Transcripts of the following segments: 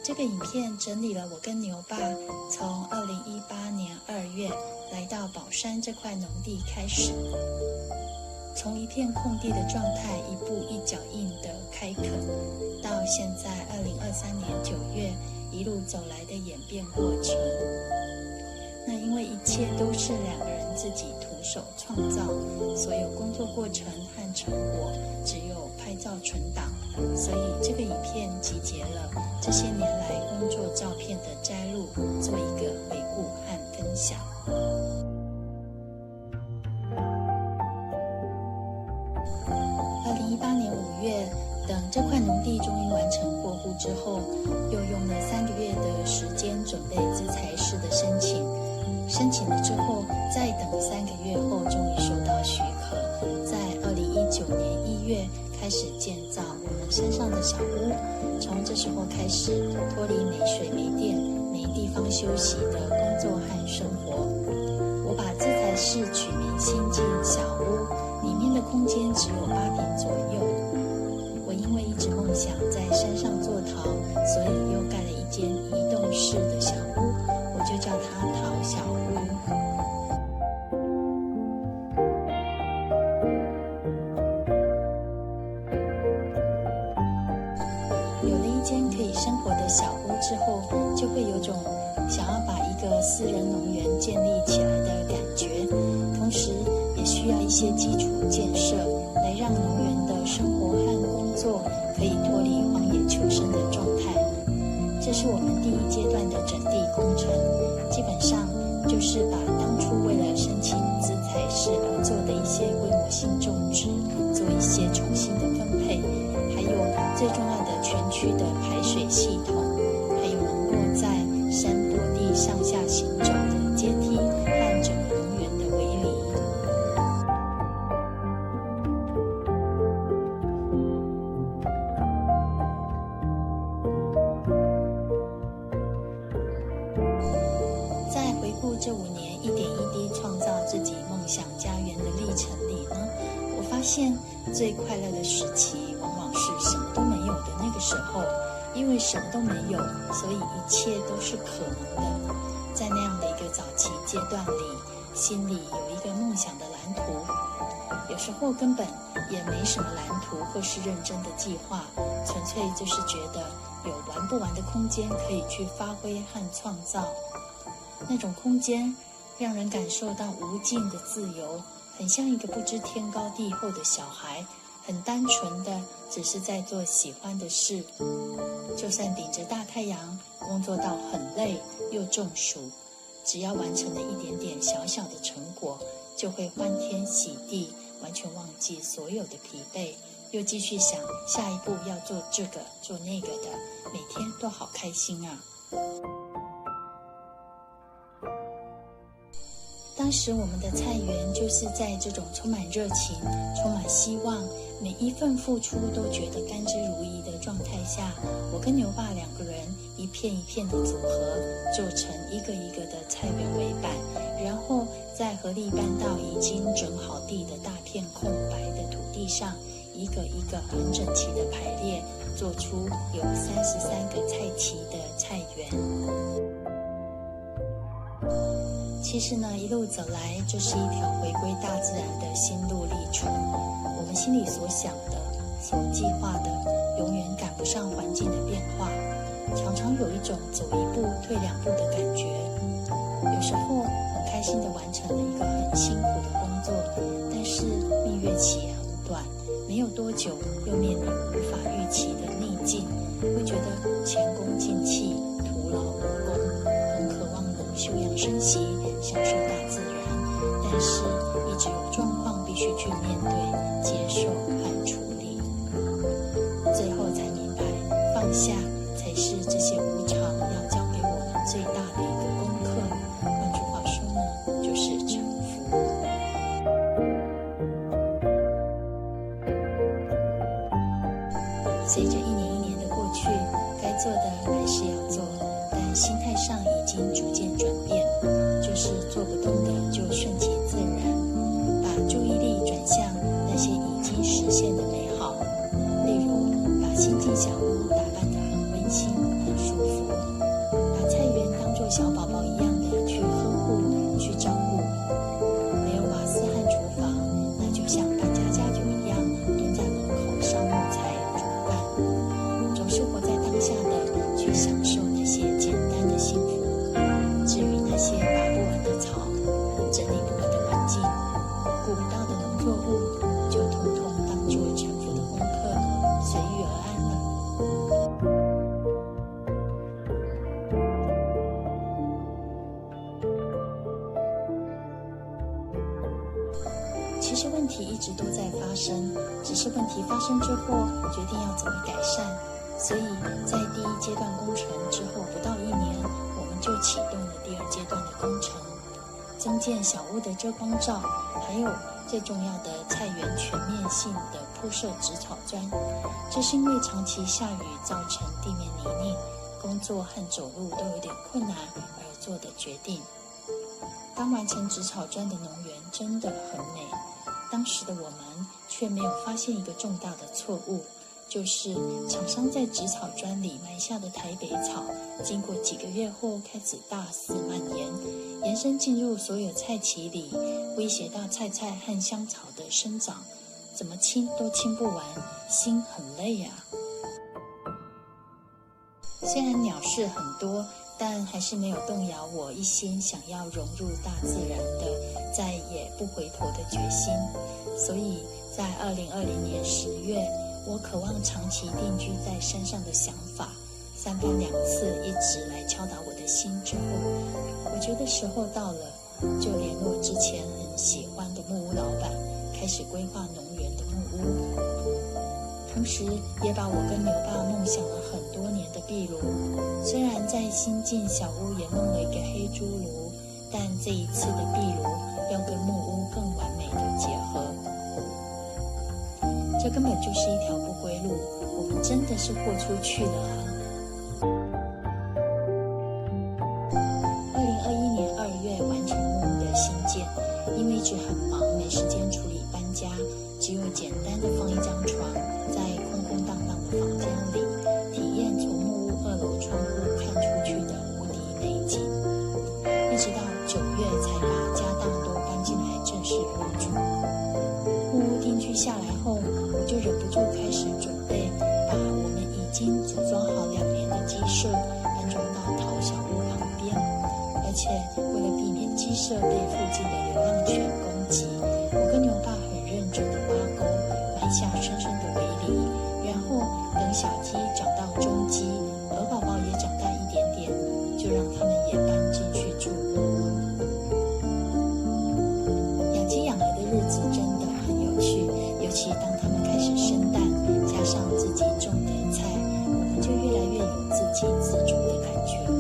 这个影片整理了我跟牛爸从2018年2月来到宝山这块农地开始，从一片空地的状态一步一脚印的开垦，到现在2023年9月一路走来的演变过程。那因为一切都是2个人自己徒手创造，所有工作过程和成果只有拍照存档，所以这个影片集结了这些年来工作照片的摘录，做一个回顾和分享。2018年5月，等这块农地终于完成过户之后，又用了3个月的时间准备资材室的申请。申请了之后，再等3个月后，终于收到许可，在2019年1月开始建造我们山上的小屋。从这时候开始，脱离没水没电没地方休息的工作和生活。我把资材室取名新进小屋，里面的空间只有8坪左右。我因为一直梦想在山上做陶，所以又盖了一间移动式的小屋，我就叫它陶小屋。有了一间可以生活的小屋之后，就会有种想要把一个私人农园建立起来的感觉，同时也需要一些基础建设，来让农园的生活和工作可以脱离荒野求生的状态。这是我们第1阶段的整地工程，基本上就是把当初为了申请资材室而做的一些规模性种植做一些重新的分配，还有最重要的全区的排水系统，还有能够在山坡地上下行走的阶梯和整个农园的围篱。在回顾这5年一点一滴创造自己梦想家园的历程里呢，我发现最快乐的时期往往是什么都没有的那个时候，因为什么都没有，所以一切都是可能的。在那样的一个早期阶段里，心里有一个梦想的蓝图，有时候根本也没什么蓝图或是认真的计划，纯粹就是觉得有玩不完的空间可以去发挥和创造。那种空间让人感受到无尽的自由，很像一个不知天高地厚的小孩，很单纯的只是在做喜欢的事。就算顶着大太阳工作到很累又中暑，只要完成了一点点小小的成果，就会欢天喜地，完全忘记所有的疲惫，又继续想下一步要做这个做那个的，每天都好开心啊。当时我们的菜园就是在这种充满热情、充满希望，每一份付出都觉得甘之如饴的状态下，我跟牛爸2个人一片一片的组合，做成一个一个的菜园围板，然后再合力搬到已经整好地的大片空白的土地上，一个一个很整齐的排列，做出有33个菜畦的菜园。其实呢，一路走来，这是一条回归大自然的心路历程。我们心里所想的、所计划的，永远赶不上环境的变化，常常有一种走1步退2步的感觉。有时候很开心地完成了一个很辛苦的工作，但是蜜月期很短，没有多久又面临无法预期的逆境，会觉得前功尽弃，徒劳无功，很渴望能休养生息，享受大自然，但是一直有状况必须去面对、接受和处理，最后才明白，放下才是这些无常要教给我们最大的一个功课。换句话说呢，就是臣服。随着1年1年的过去，该做的还是要做，但心态上已经逐渐转变，就是做不动的就顺其自然，把注意力转向那些已经实现的美好，例如把新进小屋打扮得很温馨、很舒服，就通通当作臣服的功课，随遇而安了。其实问题一直都在发生，只是问题发生之后决定要怎么改善。所以在第一阶段工程之后不到1年，我们就启动了第2阶段的工程，增建小屋的遮光罩，还有最重要的菜园全面性的铺设植草砖。这是因为长期下雨造成地面泥泞，工作和走路都有点困难而做的决定。刚完成植草砖的农园真的很美，当时的我们却没有发现一个重大的错误，就是厂商在植草砖里埋下的台北草，经过几个月后开始大肆蔓延，延伸进入所有菜畦里，威胁到菜和香草的生长，怎么清都清不完，心很累啊。虽然鸟事很多，但还是没有动摇我一心想要融入大自然的再也不回头的决心。所以在2020年10月，我渴望长期定居在山上的想法3番2次一直来敲打我的心之后，我觉得时候到了，就联络之前很喜欢的木屋老板，开始规划农园的木屋，同时也把我跟牛爸梦想了很多年的壁炉。虽然在新进小屋也弄了一个黑猪炉，但这一次的壁炉要跟木屋更完美的结合。这根本就是一条不归路，我们真的是豁出去了啊！2021年2月完成木屋的新建，因为一直很忙，没时间处理搬家，只有简单的放一张床在空空荡荡的房间里，体验从木屋2楼窗户看出去的无敌美景。一直到9月才把家当都搬进来正式入住。木屋定居下来后，我就忍不住开始准备把我们已经组装好2年的鸡舍安装到桃小屋旁边，而且为了避免鸡舍被附近的流浪犬攻击，我跟牛爸很认真的挖沟，埋下深深的围篱，然后等小鸡长到中鸡，鹅宝宝也长大一点点，就让它们也搬进去住木屋。养鸡养鹅的日子真的很有趣，尤其当它们开始生蛋，加上自己种的菜，我们就越来越有自给自足的感觉了。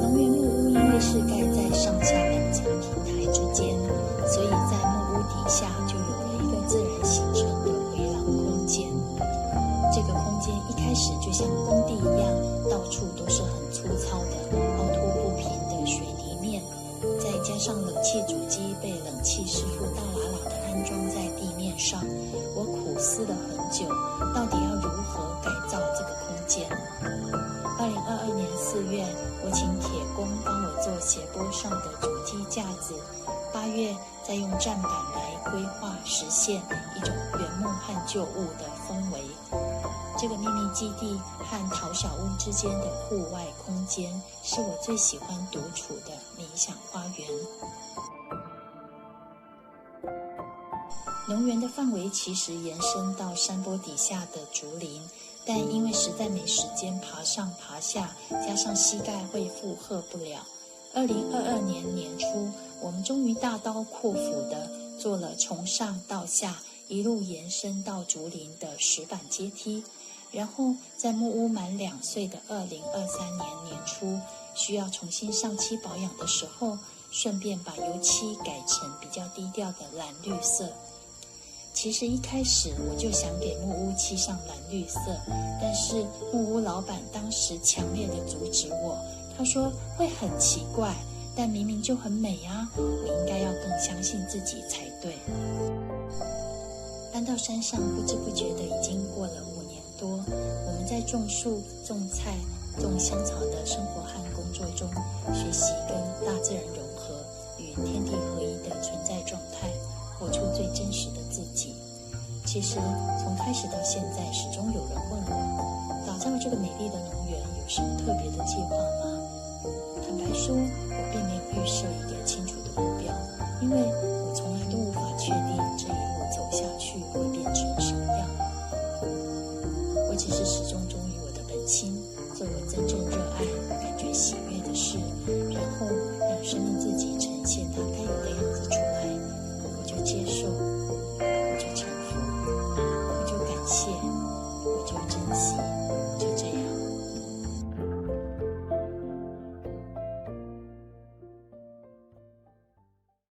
农园木屋因为是盖在上下2层平台之间，所以在木屋底下就有了一个自然形成的回廊空间。这个空间一开始就像工地一样，到处都是很粗糙的凹凸不平的水泥面，再加上冷气主机被冷气师傅大喇喇地安装在地面上，我苦思了很久，到底要如何改造这个空间。2022年4月，我请铁工帮我做斜坡上的主机架子，8月再用站板来规划实现一种原木和旧物的氛围。这个秘密基地和桃小屋之间的户外空间，是我最喜欢独处的冥想花园。农园的范围其实延伸到山坡底下的竹林，但因为实在没时间爬上爬下，加上膝盖会负荷不了。2022年年初，我们终于大刀阔斧地做了从上到下一路延伸到竹林的石板阶梯，然后在木屋满2岁的2023年年初，需要重新上漆保养的时候，顺便把油漆改成比较低调的蓝绿色。其实一开始我就想给木屋漆上蓝绿色，但是木屋老板当时强烈的阻止我，他说会很奇怪，但明明就很美啊，我应该要更相信自己才对。搬到山上，不知不觉的已经过了5年多，我们在种树、种菜、种香草的生活和工作中，学习跟大自然融合，与天地合一的存在状态，活出最真实的自己。其实从开始到现在，始终有人问我，打造这个美丽的农园有什么特别的计划吗？坦白说，我并没有预设一个清楚的目标，因为我从来都无法确定这一路走下去会变成什么样。我只是始终忠于我的本心，做我真正热爱、感觉喜悦的事，然后让生命自己呈现它该有的样子出来。我就接受，我就臣服，我就感谢，我就珍惜。